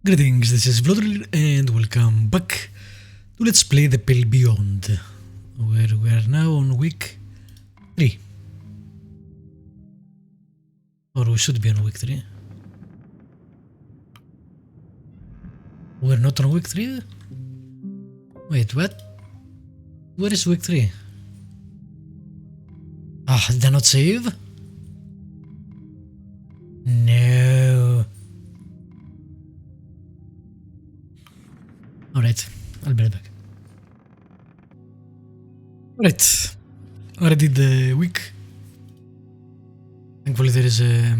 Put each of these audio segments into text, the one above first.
Greetings, this is Vlodril and welcome back to Let's Play The Pale Beyond, where we are now on week 3. Or we should be on week 3. We're not on week 3? Wait, what? Where is week 3? Ah, did I not save? No. Alright, I'll be right back. Alright, already did the week. Thankfully there is a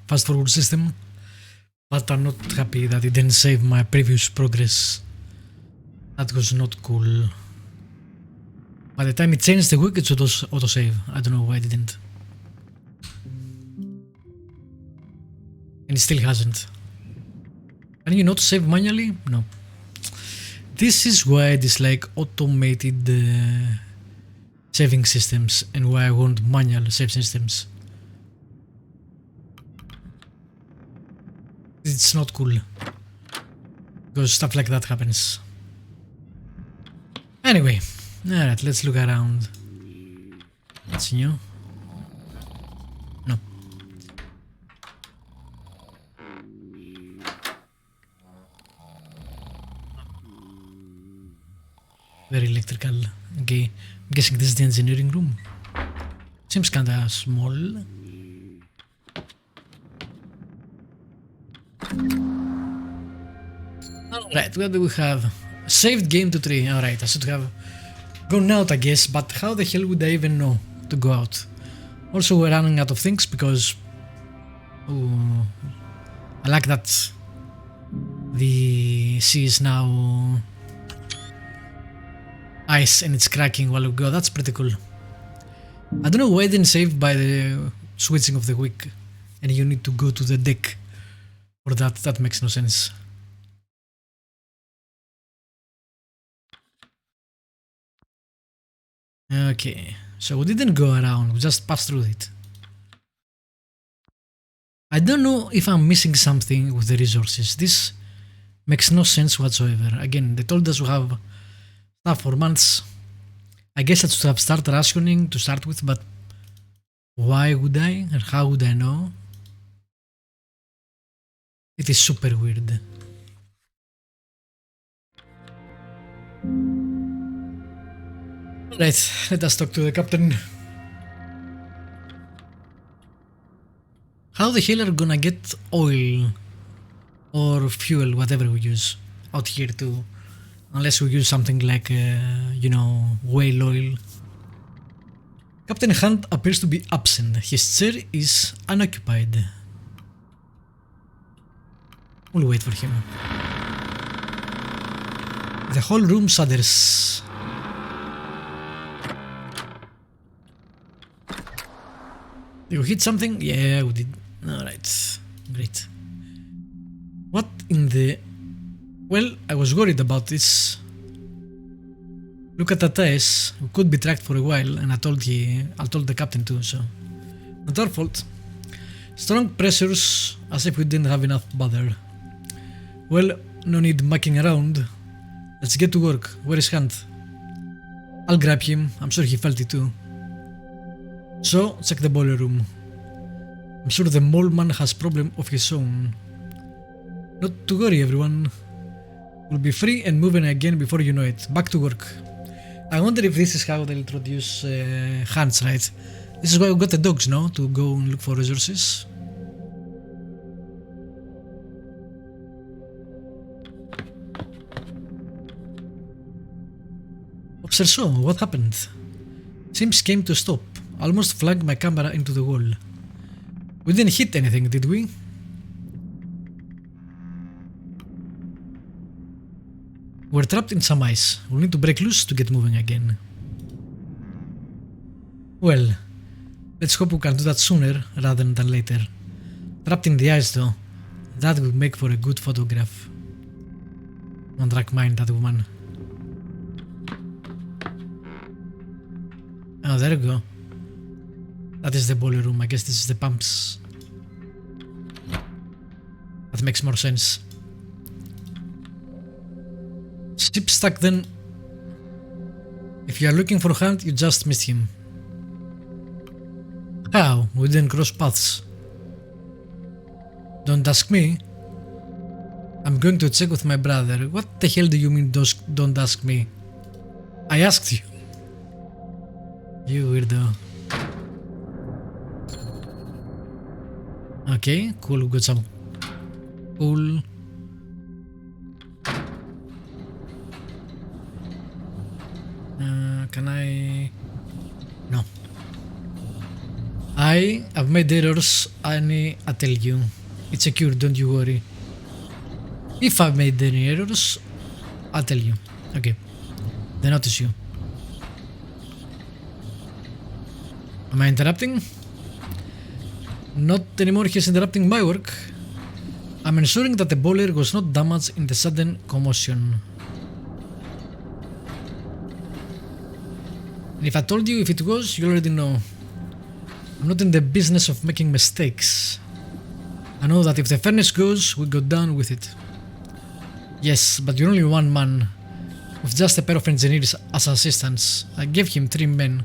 fast forward system, but I'm not happy that it didn't save my previous progress. That was not cool. By the time it changed the week, it should auto-save. I don't know why it didn't. And it still hasn't. Can you not save manually? No. This is why I dislike automated saving systems and why I want manual save systems. It's not cool, because stuff like that happens. Anyway, alright, let's look around. What's new? No. Very electrical. Okay, I'm guessing this is the engineering room. Seems kinda small. Alright, what do we have? Saved game to 3. Alright, I should have gone out, I guess, but how the hell would I even know to go out? Also, we're running out of things because... Ooh, I like that the sea is now ice and it's cracking while we go. That's pretty cool. I don't know why it didn't save by the switching of the week and you need to go to the deck for that. That makes no sense. Okay, so we didn't go around, we just passed through it. I don't know if I'm missing something with the resources. This makes no sense whatsoever. Again, they told us we have stuff for months. I guess I should have started rationing to start with, but why would I and how would I know? It is super weird. Right, let us talk to the captain. How the hell are we gonna get oil or fuel, whatever we use, out here too? Unless we use something like, you know, whale oil. Captain Hunt appears to be absent. His chair is unoccupied. We'll wait for him. The whole room shudders. Did we hit something? Yeah, we did. Alright, great. What in the... Well, I was worried about this. Look at that ice. We could be tracked for a while, and I told the captain too, so... Not our fault. Strong pressures, as if we didn't have enough bother. Well, no need mucking around. Let's get to work. Where is Hunt? I'll grab him. I'm sure he felt it too. So, check the boiler room. I'm sure the mole man has problem of his own. Not to worry, everyone. We'll be free and moving again before you know it. Back to work. I wonder if this is how they'll introduce hunts, right? This is why we got the dogs, no? To go and look for resources. Obserso, what happened? Seems came to stop. Almost flagged my camera into the wall. We didn't hit anything, did we? We're trapped in some ice. We'll need to break loose to get moving again. Well, let's hope we can do that sooner rather than later. Trapped in the ice though. That would make for a good photograph. Don't track mind, that woman. Oh, there we go. That is the boiler room. I guess this is the pumps. That makes more sense. Ship stuck then. If you are looking for Hunt, you just missed him. How? We didn't cross paths. Don't ask me. I'm going to check with my brother. What the hell do you mean don't ask me? I asked you. You weirdo. Okay, cool, we got some cool. Can I? No. I've made errors, I tell you. It's secure, don't you worry. If I've made any errors, I'll tell you. Okay. Then notice you. Am I interrupting? Not anymore, he's interrupting my work. I'm ensuring that the boiler was not damaged in the sudden commotion. And if I told you if it was, you already know. I'm not in the business of making mistakes. I know that if the furnace goes, we go down with it. Yes, but you're only one man, with just a pair of engineers as assistants. I gave him 3 men.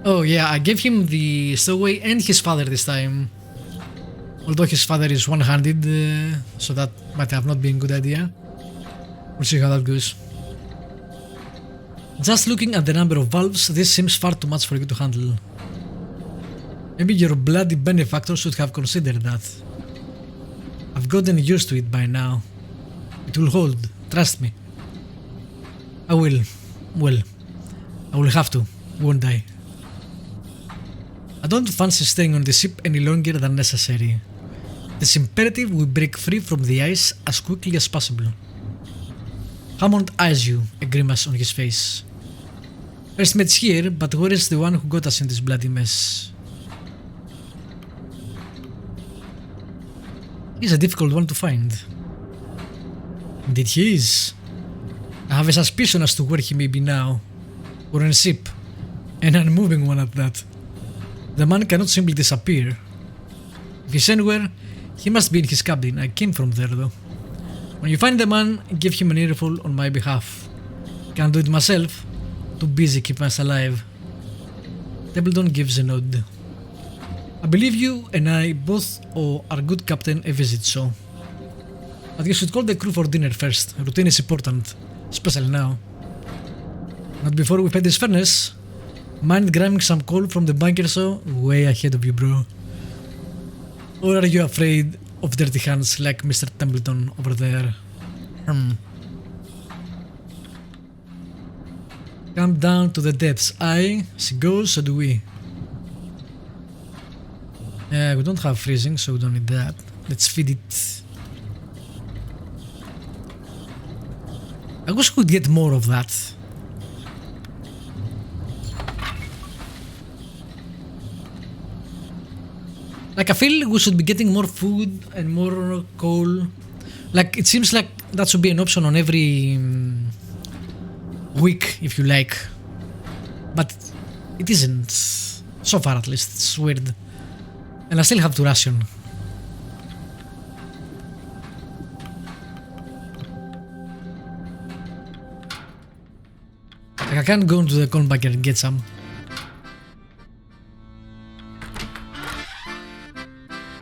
Oh yeah, I gave him the stowaway and his father this time. Although his father is one-handed, so that might have not been a good idea. We'll see how that goes. Just looking at the number of valves, this seems far too much for you to handle. Maybe your bloody benefactor should have considered that. I've gotten used to it by now. It will hold, trust me. I will. Well, I will have to, won't I? I don't fancy staying on the ship any longer than necessary. It's imperative we break free from the ice as quickly as possible. Hammond eyes you, a grimace on his face. First mate's here, but where is the one who got us in this bloody mess? He's a difficult one to find. Indeed he is. I have a suspicion as to where he may be now. We're on a ship, an unmoving one at that. The man cannot simply disappear. If he's anywhere, he must be in his cabin. I came from there though. When you find the man, give him an earful on my behalf. Can't do it myself. Too busy keeping us alive. Templeton gives a nod. I believe you and I both owe our good captain a visit, so. But you should call the crew for dinner first. Routine is important, especially now. Not before we pay this furnace. Mind grabbing some coal from the bunker, so way ahead of you, bro. Or are you afraid of dirty hands like Mr. Templeton over there? Come down to the depths. She goes, so do we. Yeah, we don't have freezing, so we don't need that. Let's feed it. I wish we could get more of that. Like, I feel we should be getting more food and more coal. Like, it seems like that should be an option on every week, if you like. But it isn't. So far, at least. It's weird. And I still have to ration. Like, I can't go into the coal bunker and get some.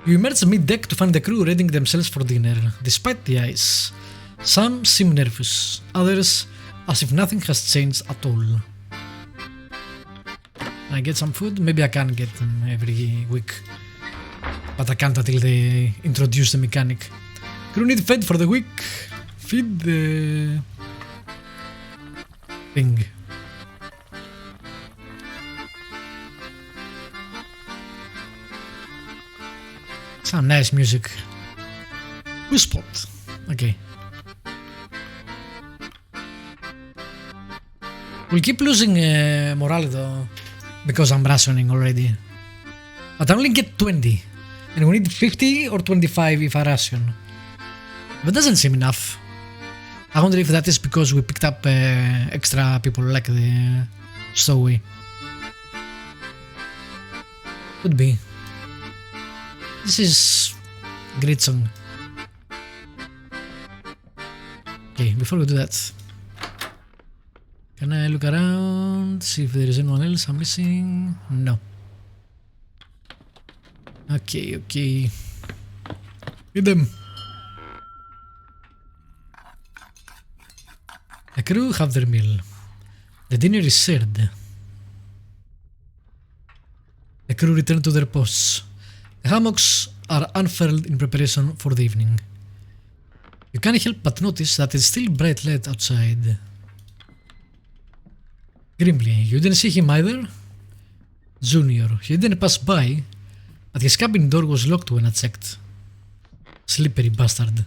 You emerge mid-deck to find the crew readying themselves for dinner, despite the ice. Some seem nervous, others as if nothing has changed at all. I get some food? Maybe I can get them every week. But I can't until they introduce the mechanic. Crew need fed for the week. Feed the thing. Some nice music. Who's spot? Okay. We'll keep losing morale though, because I'm rationing already. But I only get 20. And we need 50 or 25 if I ration. That doesn't seem enough. I wonder if that is because we picked up extra people like the stowaway. Could be. This is great song. Okay, Okay, before we do that, can I look around, see if there is anyone else I'm missing? No. Okay, okay. Hit them. The crew have their meal. The dinner is served. The crew return to their posts. The hammocks are unfurled in preparation for the evening. You can't help but notice that it's still bright light outside. Grimly, you didn't see him either? Junior, he didn't pass by, but his cabin door was locked when I checked. Slippery bastard.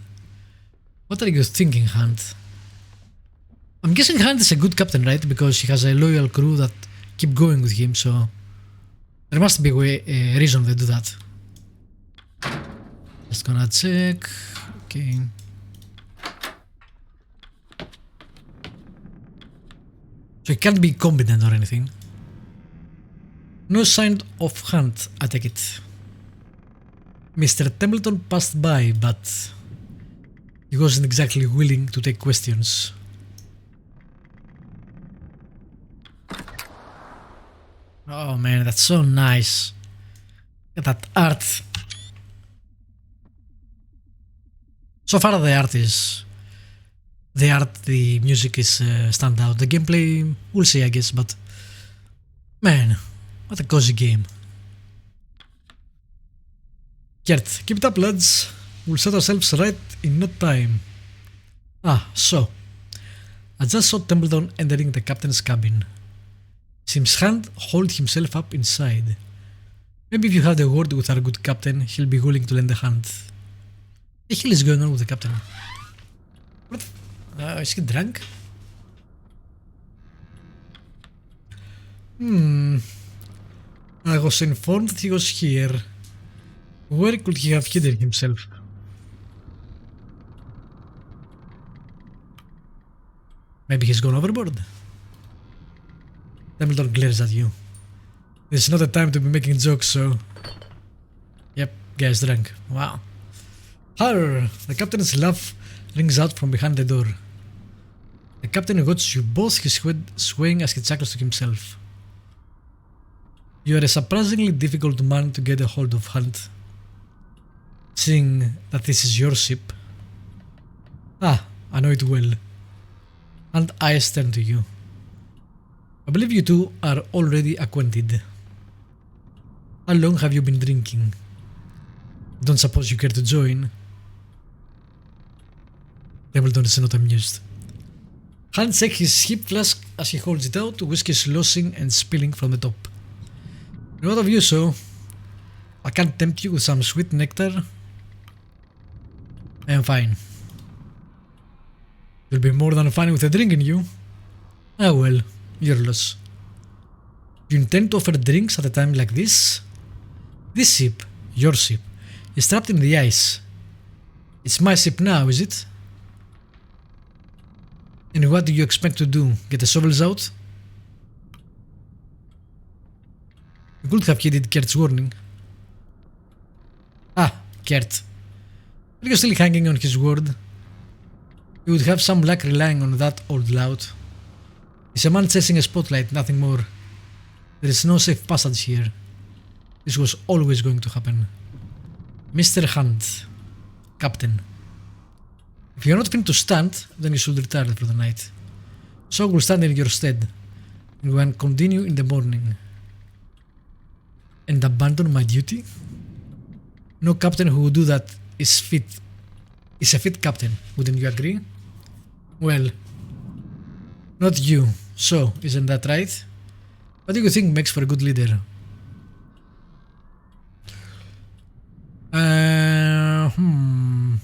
What are you thinking, Hunt? I'm guessing Hunt is a good captain, right? Because he has a loyal crew that keep going with him, so there must be a reason they do that. Just gonna check. Okay. So he can't be competent or anything. No sign of Hunt, I take it. Mr. Templeton passed by, but he wasn't exactly willing to take questions. Oh man, that's so nice. Look at that art. So far the art, the music is stand out. The gameplay, we'll see I guess, but man, what a cozy game. Gert, keep it up lads. We'll set ourselves right in no time. Ah, so. I just saw Templeton entering the captain's cabin. Seems Hunt hauled himself up inside. Maybe if you had a word with our good captain, he'll be willing to lend a hand. What the hell is going on with the captain? What? Is he drunk? I was informed that he was here. Where could he have hidden himself? Maybe he's gone overboard. Templeton glares at you. This is not a time to be making jokes, so... Yep, guy's drunk. Wow. Horror! The captain's laugh rings out from behind the door. The captain watches you both, his head swaying as he chuckles to himself. You are a surprisingly difficult man to get a hold of, Hunt. Seeing that this is your ship. Ah, I know it well. Hunt eyes turn to you. I believe you two are already acquainted. How long have you been drinking? Don't suppose you care to join? Templeton is not amused. Hunt checks his hip flask as he holds it out, whiskey sloshing and spilling from the top. What of you, so? I can't tempt you with some sweet nectar? I am fine. You'll be more than fine with a drink in you. Ah well, your loss. You intend to offer drinks at a time like this? This ship, your ship, is trapped in the ice. It's my ship now, is it? And what do you expect to do? Get the shovels out? You could have heeded Kert's warning. Ah, Kert. Are you still hanging on his word? You would have some luck relying on that old lout. He's a man chasing a spotlight, nothing more. There is no safe passage here. This was always going to happen. Mr. Hunt. Captain. If you're not fit to stand, then you should retire for the night. So we'll stand in your stead, and we will continue in the morning. And abandon my duty? No captain who would do that is a fit captain, wouldn't you agree? Well, not you, so isn't that right? What do you think makes for a good leader?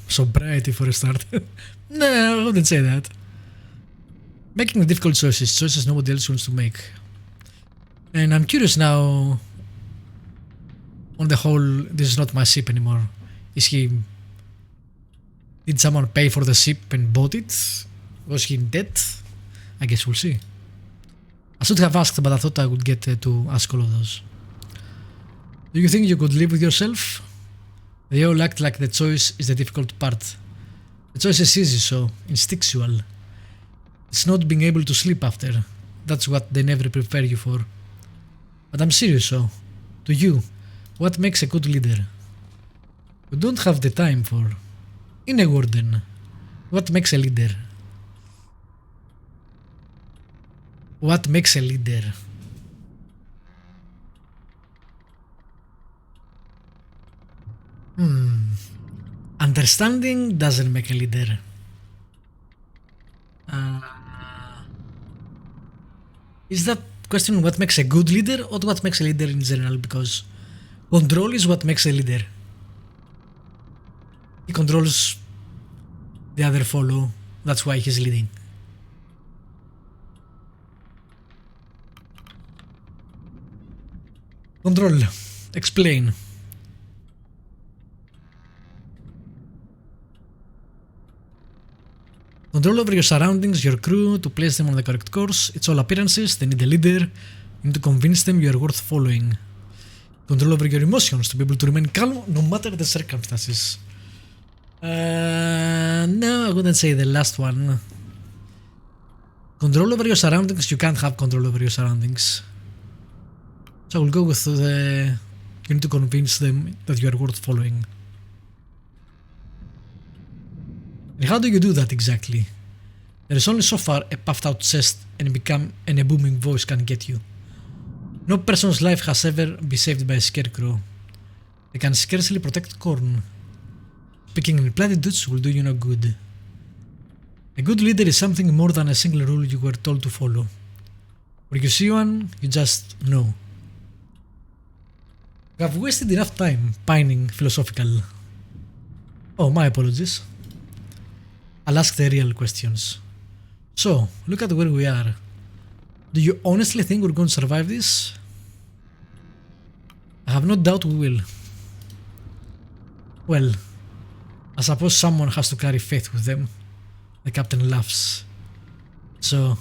Sobriety for a start. No, I wouldn't say that. Making the difficult choices nobody else wants to make. And I'm curious now, on the whole, this is not my ship anymore. Did someone pay for the ship and bought it? Was he in debt? I guess we'll see. I should have asked, but I thought I would get to ask all of those. Do you think you could live with yourself? They all act like the choice is the difficult part. The choice is easy, so instinctual. It's not being able to sleep after. That's what they never prepare you for. But I'm serious, so to you, what makes a good leader? We don't have the time for. In a word then, what makes a leader? What makes a leader? Understanding doesn't make a leader. Is that question what makes a good leader or what makes a leader in general? Because control is what makes a leader. He controls, the other follow, that's why he's leading. Control. Explain. Control over your surroundings, your crew, to place them on the correct course. It's all appearances, they need a leader. You need to convince them you are worth following. Control over your emotions, to be able to remain calm no matter the circumstances. No, I wouldn't say the last one. Control over your surroundings, you can't have control over your surroundings. So I will go with the... You need to convince them that you are worth following. And how do you do that exactly? There is only so far a puffed out chest and a booming voice can get you. No person's life has ever been saved by a scarecrow. They can scarcely protect corn. Speaking in platitudes will do you no good. A good leader is something more than a single rule you were told to follow. When you see one, you just know. You have wasted enough time pining philosophical. Oh, my apologies. I'll ask the real questions. So, look at where we are. Do you honestly think we're going to survive this? I have no doubt we will. Well, I suppose someone has to carry faith with them. The captain laughs. So,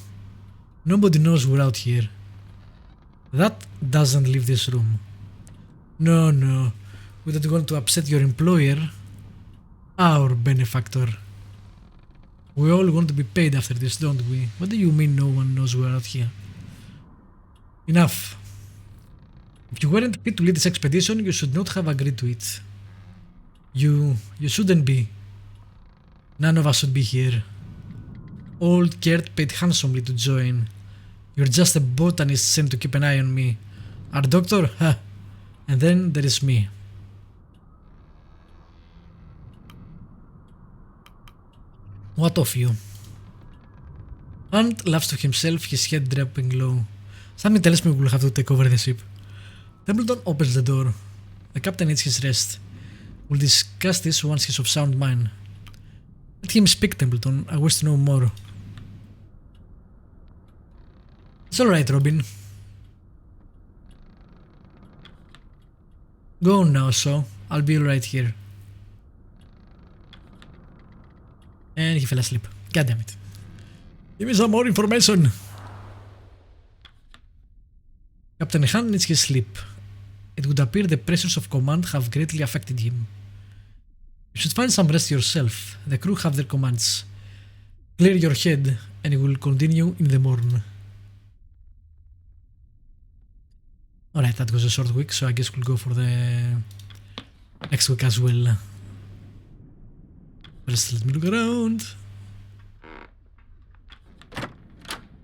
nobody knows we're out here. That doesn't leave this room. No, we don't want to upset your employer, our benefactor. We all want to be paid after this, don't we? What do you mean no one knows we're out here? Enough. If you weren't fit to lead this expedition, you should not have agreed to it. You shouldn't be. None of us should be here. Old Gert paid handsomely to join. You're just a botanist sent to keep an eye on me. Our doctor? Huh. And then there is me. What of you? Hunt laughs to himself, his head dropping low. Something tells me we'll have to take over the ship. Templeton opens the door. The captain needs his rest. We'll discuss this once he's of sound mind. Let him speak, Templeton. I wish to know more. It's alright, Robin. Go on now, so I'll be right here. And he fell asleep. God damn it. Give me some more information. Captain Hunt needs his sleep. It would appear the pressures of command have greatly affected him. You should find some rest yourself. The crew have their commands. Clear your head and we will continue in the morning. Alright, that was a short week, so I guess we'll go for the next week as well. First, let me look around.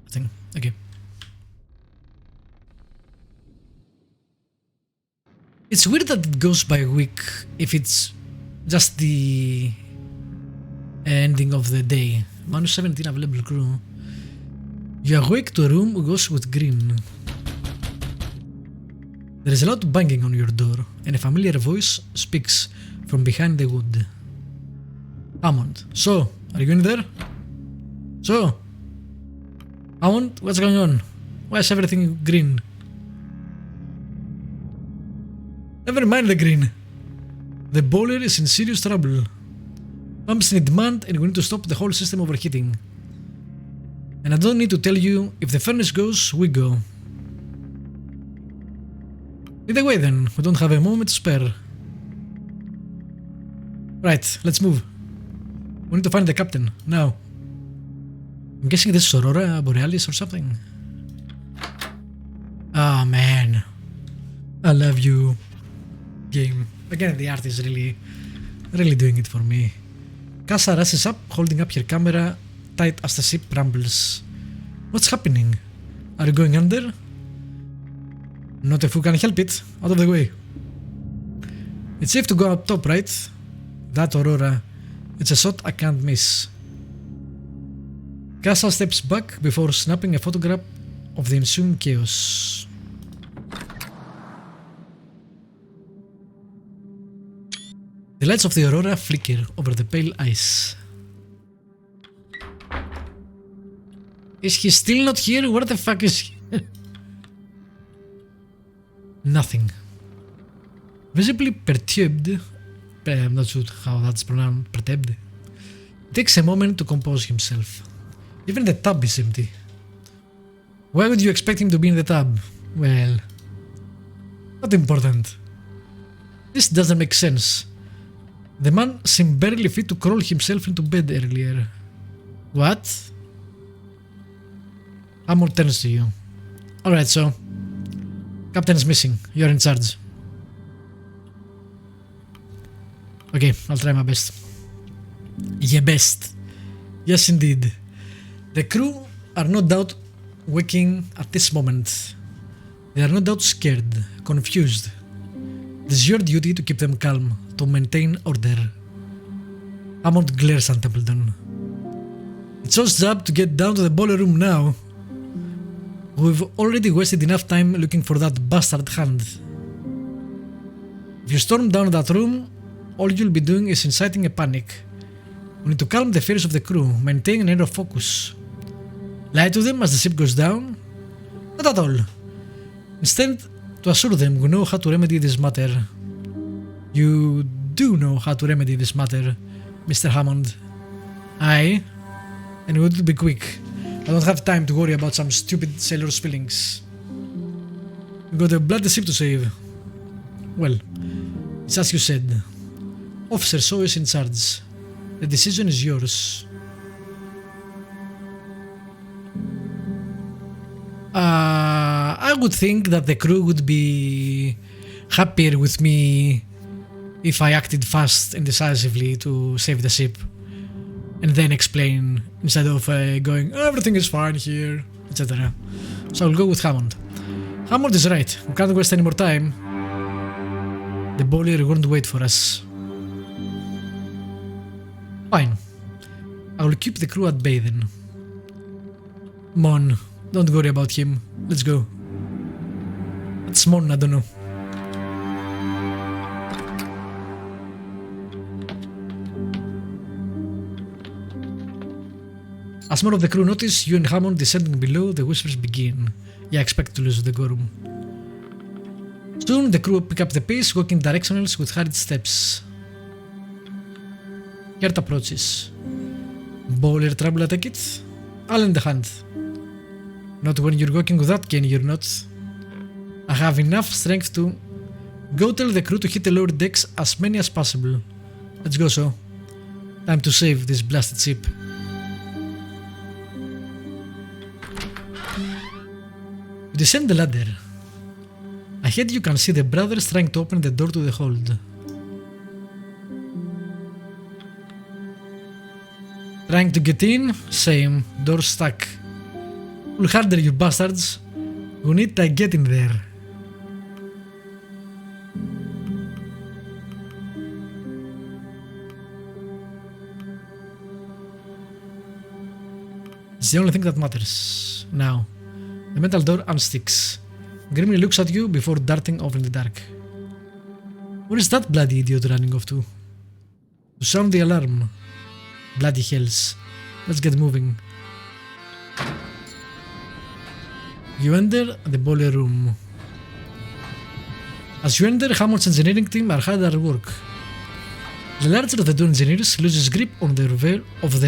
Nothing. Okay. It's weird that it goes by a week if it's just the ending of the day. Minus 17 available crew. You awake to a room goes with green. There is a lot of banging on your door, and a familiar voice speaks from behind the wood. Hammond, so, are you in there? So, Hammond, what's going on? Why is everything green? Never mind the green. The boiler is in serious trouble. Pumps need manned and we need to stop the whole system overheating. And I don't need to tell you, if the furnace goes, we go. Either way then, we don't have a moment to spare. Right, let's move. We need to find the captain now. I'm guessing this is Aurora Borealis or something. Oh man, I love you, game. Again, the art is really doing it for me. Casa rushes up, holding up her camera tight as the ship rumbles. What's happening? Are you going under? Not if we can help it. Out of the way. It's safe to go up top, right? That Aurora. It's a shot I can't miss. Casa steps back before snapping a photograph of the ensuing chaos. The lights of the Aurora flicker over the pale ice. Is he still not here? Where the fuck is he? Nothing. Visibly perturbed, I'm not sure how that's pronounced, perturbed, takes a moment to compose himself. Even the tub is empty. Why would you expect him to be in the tub? Well, not important. This doesn't make sense. The man seemed barely fit to crawl himself into bed earlier. What? Hammond turns to you. Alright, so Captain is missing. You're in charge. Okay, I'll try my best. Yeah, best. Yes, indeed. The crew are no doubt waking at this moment. They are no doubt scared, confused. It is your duty to keep them calm, to maintain order. Hammond glares at Templeton. It's your job to get down to the boiler room now. We've already wasted enough time looking for that bastard hand. If you storm down that room, all you'll be doing is inciting a panic. We need to calm the fears of the crew, maintain an air of focus. Lie to them as the ship goes down? Not at all. Instead, to assure them we know how to remedy this matter. You do know how to remedy this matter, Mr. Hammond. Aye, and it will be quick. I don't have time to worry about some stupid sailor's feelings. We've got a bloody ship to save. Well, it's as you said. Officer So is in charge. The decision is yours. I would think that the crew would be happier with me if I acted fast and decisively to save the ship and then explain instead of going, everything is fine here, etc. So I'll go with Hammond. Hammond is right. We can't waste any more time. The boiler won't wait for us. Fine. I will keep the crew at bay then. Mon, don't worry about him. Let's go. It's Mon, I don't know. As more of the crew notice you and Hammond descending below, the whispers begin. Yeah, I expect to lose the decorum. Soon the crew pick up the pace, walking directionals with hurried steps. Gert approaches. Boiler trouble, I take it? I'll lend a hand. Not when you're walking with that cane, you're not. I have enough strength to... Go tell the crew to hit the lower decks as many as possible. Let's go, so. Time to save this blasted ship. You descend the ladder. Ahead you can see the brothers trying to open the door to the hold. Trying to get in? Same. Door stuck. Pull harder, you bastards. We need to get in there. It's the only thing that matters. Now, the metal door unsticks. Grimly looks at you before darting off in the dark. Where is that bloody idiot running off to? To sound the alarm. Bloody hells. Let's get moving. You enter the boiler room. As you enter, Hammond's engineering team are hard at work. The larger of the two engineers loses grip on their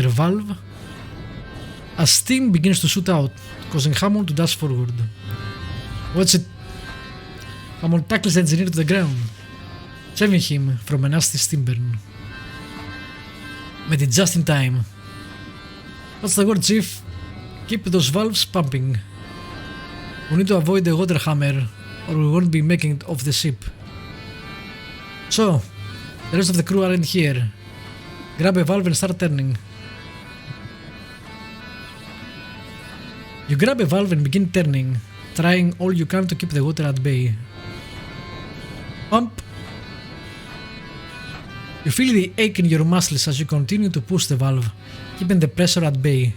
valve as steam begins to shoot out, causing Hammond to dash forward. Watch it! Hammond tackles the engineer to the ground, saving him from a nasty steam burn. Made it just in time. What's the word, Chief? Keep those valves pumping. We need to avoid the water hammer or we won't be making it off the ship. So, the rest of the crew aren't here. Grab a valve and start turning. You grab a valve and begin turning, trying all you can to keep the water at bay. Pump. You feel the ache in your muscles as you continue to push the valve, keeping the pressure at bay.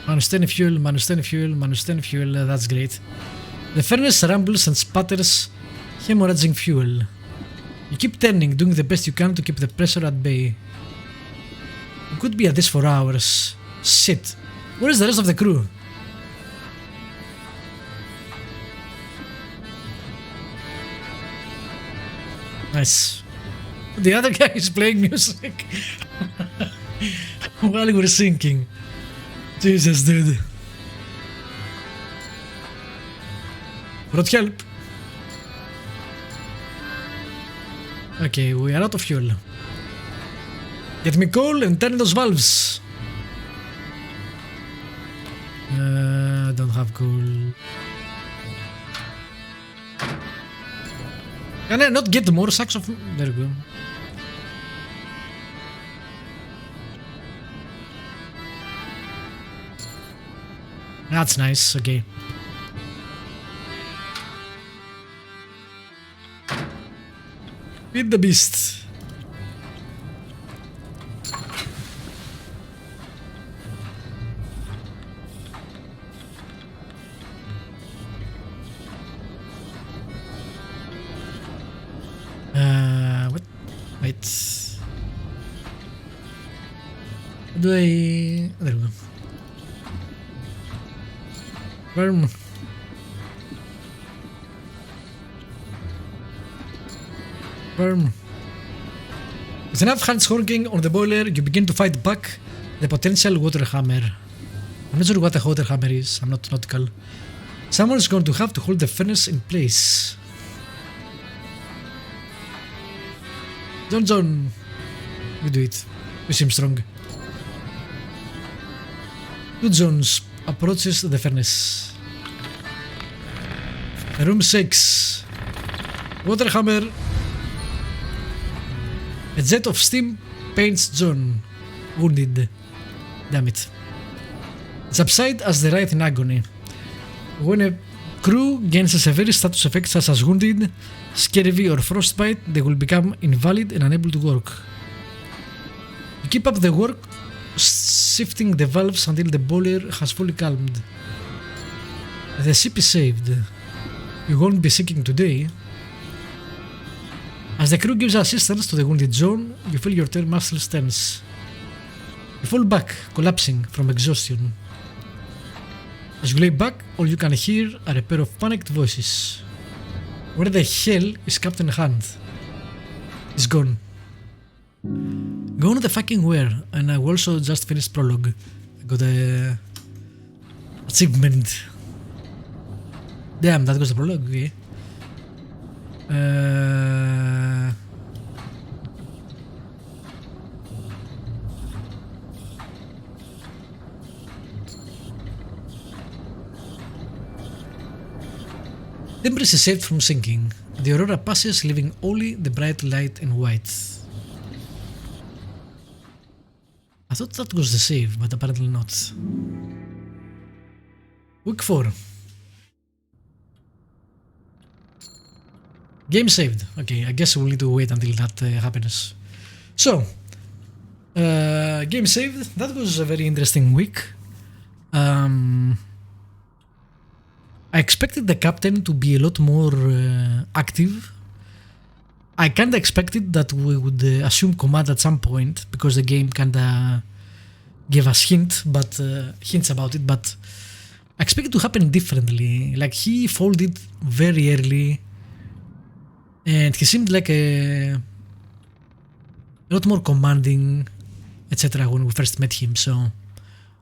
Manustain fuel, that's great. The furnace rumbles and sputters, hemorrhaging fuel. You keep turning, doing the best you can to keep the pressure at bay. You could be at this for hours. Shit. Where is the rest of the crew? Nice. The other guy is playing music while we're sinking. Jesus, dude. Brought help. Okay, we are out of fuel. Get me coal and turn those valves. Don't have coal. Can I not get more sacks of... There we go. That's nice, okay. Feed the beast. What? Wait. How do I... There we go. Worm. Worm. With enough hands honking on the boiler, you begin to fight back the potential water hammer. I'm not sure what a water hammer is, I'm not nautical. Someone is going to have to hold the furnace in place. John, you do it. You seem strong. Two Johns approaches the furnace. The room shakes. Water hammer. A jet of steam paints John, wounded. Damn it. Subside as they writhe in agony. When a crew gains a severe status effect such as wounded, scurvy or frostbite, they will become invalid and unable to work. You keep up the work, shifting the valves until the boiler has fully calmed. The ship is saved. You won't be sinking today. As the crew gives assistance to the wounded John, you feel your muscles tense. You fall back, collapsing from exhaustion. As you lay back, all you can hear are a pair of panicked voices. Where the hell is Captain Hunt? He's gone. Gone the fucking where? And I also just finished prologue. I got a achievement. Damn, that was the prologue, okay. The Empress is saved from sinking. The Aurora passes, leaving only the bright light and white. I thought that was the save, but apparently not. Week 4. Game saved. Okay, I guess we'll need to wait until that happens. So, game saved. That was a very interesting week. I expected the captain to be a lot more active. I kinda expected that we would assume command at some point because the game kinda gave us hints about it, but I expected it to happen differently. Like, he folded very early and he seemed like a lot more commanding, etc. when we first met him, so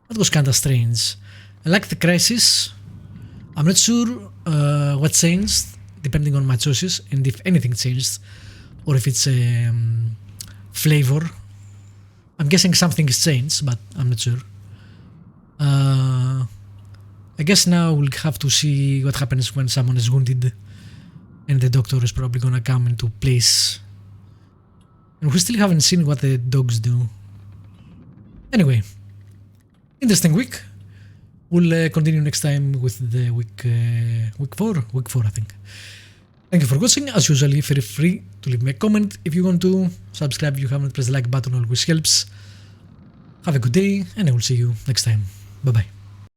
that was kinda strange. I like the crisis. I'm not sure what changed depending on my choices and if anything changed, or if it's flavor. I'm guessing something has changed, but I'm not sure. I guess now we'll have to see what happens when someone is wounded and the doctor is probably gonna come into place. And we still haven't seen what the dogs do. Anyway, interesting week. We'll continue next time with the week 4 I think. Thank you for watching. As usual, feel free to leave me a comment if you want to. Subscribe if you haven't, press the like button, always helps. Have a good day, and I will see you next time. Bye bye.